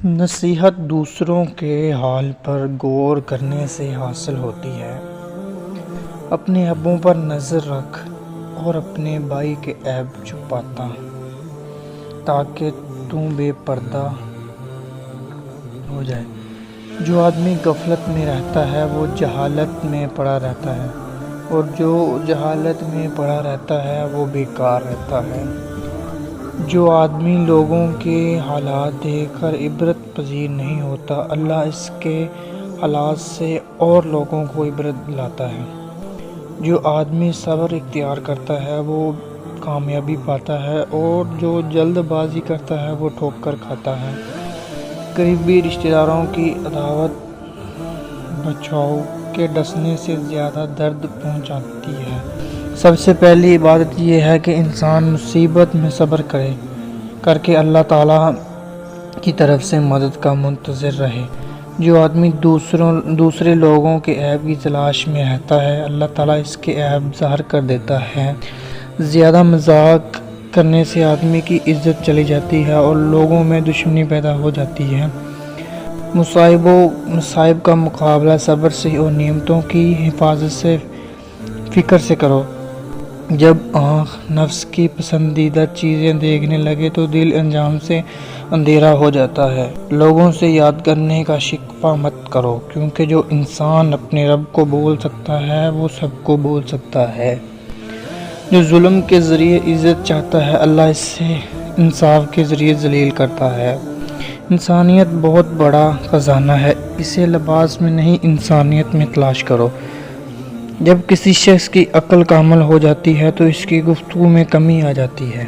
نصیحت دوسروں کے حال پر غور کرنے سے حاصل ہوتی ہے۔ اپنے عیبوں پر نظر رکھ اور اپنے بھائی کے عیب چھپاتا تاکہ تو بے پردہ ہو جائے۔ جو آدمی غفلت میں رہتا ہے وہ جہالت میں پڑا رہتا ہے، اور جو جہالت میں پڑا رہتا ہے وہ بیکار رہتا ہے۔ جو آدمی لوگوں کے حالات دیکھ کر عبرت پذیر نہیں ہوتا، اللہ اس کے حالات سے اور لوگوں کو عبرت دلاتا ہے۔ جو آدمی صبر اختیار کرتا ہے وہ کامیابی پاتا ہے، اور جو جلد بازی کرتا ہے وہ ٹھوکر کھاتا ہے۔ قریبی رشتہ داروں کی عداوت بچھو کے ڈسنے سے زیادہ درد پہنچاتی ہے۔ سب سے پہلی عبادت یہ ہے کہ انسان مصیبت میں صبر کر کے اللہ تعالیٰ کی طرف سے مدد کا منتظر رہے۔ جو آدمی دوسرے لوگوں کے عیب کی تلاش میں رہتا ہے، اللہ تعالیٰ اس کے عیب ظاہر کر دیتا ہے۔ زیادہ مذاق کرنے سے آدمی کی عزت چلی جاتی ہے اور لوگوں میں دشمنی پیدا ہو جاتی ہے۔ مصائب کا مقابلہ صبر سے اور نعمتوں کی حفاظت سے فکر سے کرو۔ جب آنکھ نفس کی پسندیدہ چیزیں دیکھنے لگے تو دل انجام سے اندھیرا ہو جاتا ہے۔ لوگوں سے یاد کرنے کا شکوہ مت کرو، کیونکہ جو انسان اپنے رب کو بھول سکتا ہے وہ سب کو بھول سکتا ہے۔ جو ظلم کے ذریعے عزت چاہتا ہے، اللہ اسے انصاف کے ذریعے ذلیل کرتا ہے۔ انسانیت بہت بڑا خزانہ ہے، اسے لباس میں نہیں انسانیت میں تلاش کرو۔ جب کسی شخص کی عقل کامل ہو جاتی ہے تو اس کی گفتگو میں کمی آ جاتی ہے۔